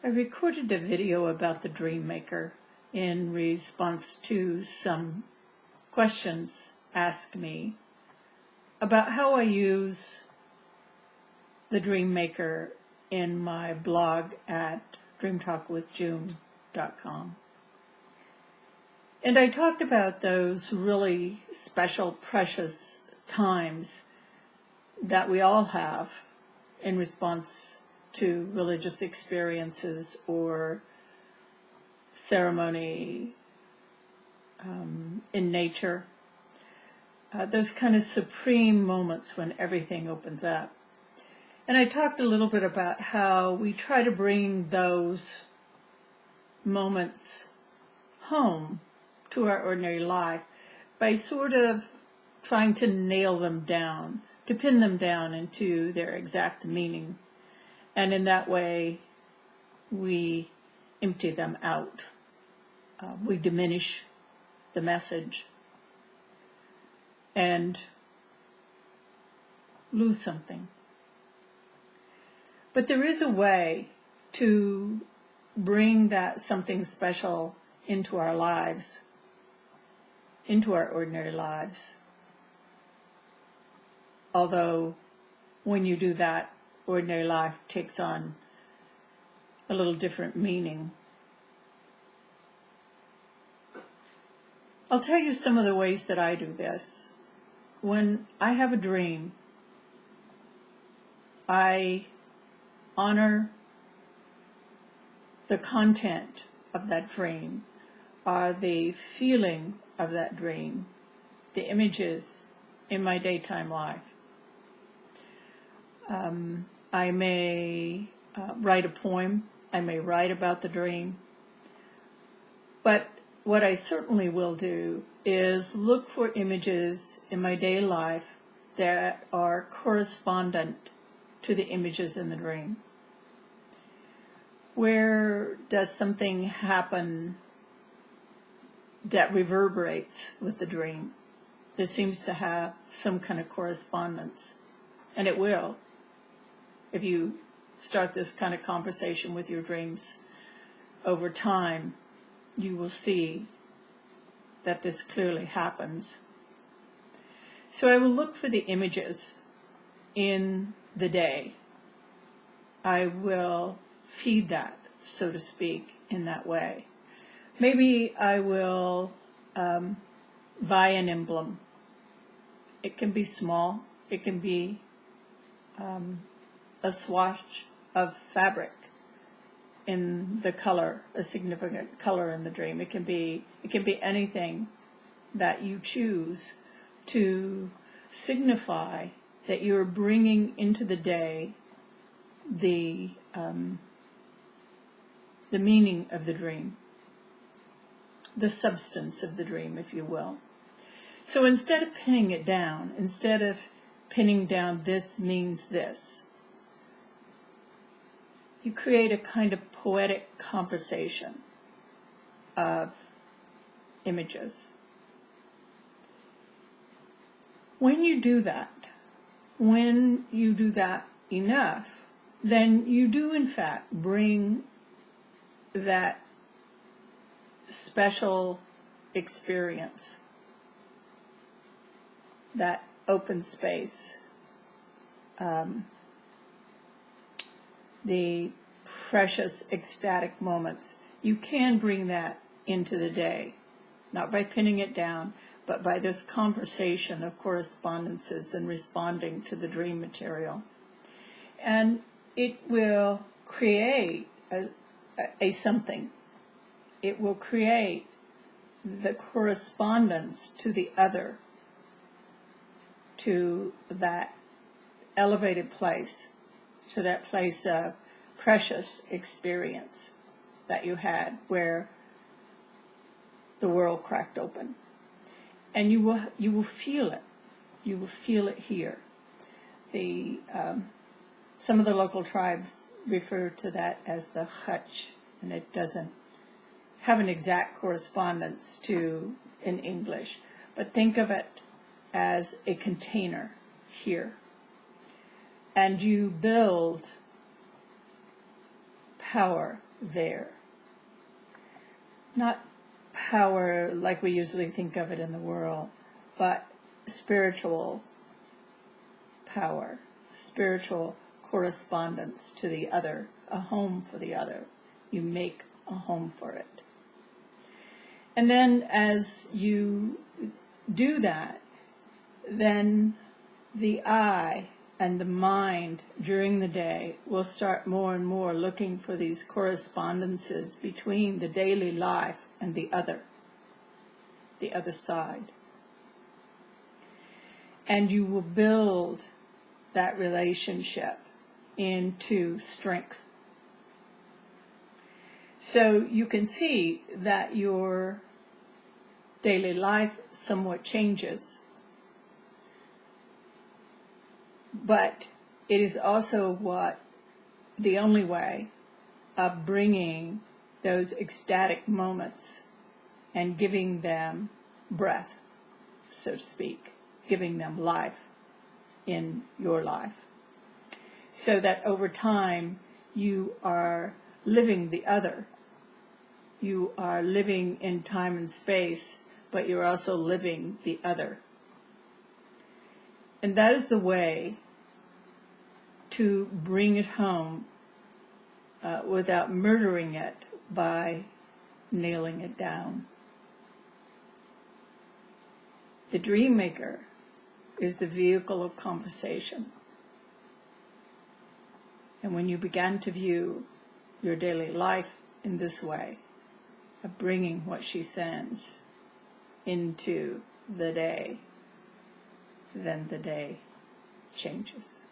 I recorded a video about the Dream Maker in response to some questions asked me about how I use the Dream Maker in my blog at dreamtalkwithjune.com. And I talked about those really special, precious times that we all have in response to religious experiences or ceremony in nature. Those kind of supreme moments when everything opens up. And I talked a little bit about how we try to bring those moments home to our ordinary life by sort of trying to nail them down, to pin them down into their exact meaning. And in that way, we empty them out. We diminish the message and lose something. But there is a way to bring that something special into our lives, into our ordinary lives. Although when you do that, ordinary life takes on a little different meaning. I'll tell you some of the ways that I do this. When I have a dream, I honor the content of that dream, the feeling of that dream, the images in my daytime life. I may write a poem, I may write about the dream, but what I certainly will do is look for images in my daily life that are correspondent to the images in the dream. Where does something happen that reverberates with the dream? There seems to have some kind of correspondence, and it will. If you start this kind of conversation with your dreams over time, you will see that this clearly happens. So I will look for the images in the day. I will feed that, so to speak, in that way. Maybe I will buy an emblem. It can be small. It can be a swatch of fabric in the color, a significant color in the dream. It can be anything that you choose to signify that you're bringing into the day the meaning of the dream, the substance of the dream, if you will. So instead of pinning it down, instead of pinning down this means this, you create a kind of poetic conversation of images. When you do that enough, then you do in fact bring that special experience, that open space, the precious ecstatic moments. You can bring that into the day, not by pinning it down, but by this conversation of correspondences and responding to the dream material. And it will create a something. It will create the correspondence to the other, to that elevated place, to that place of precious experience that you had where the world cracked open. And you will feel it. You will feel it here. Some of the local tribes refer to that as the hutch, and it doesn't have an exact correspondence to in English, but think of it as a container here. And you build power there. Not power like we usually think of it in the world, but spiritual power, spiritual correspondence to the other, a home for the other. You make a home for it. And then as you do that, then the I and the mind during the day will start more and more looking for these correspondences between the daily life and the other side. And you will build that relationship into strength. So you can see that your daily life somewhat changes, but it is also the only way of bringing those ecstatic moments and giving them breath, so to speak, giving them life in your life, so that over time you are living the other. You are living in time and space, but you're also living the other. And that is the way to bring it home without murdering it by nailing it down. The dream maker is the vehicle of conversation. And when you began to view your daily life in this way, of bringing what she sends into the day, then the day changes.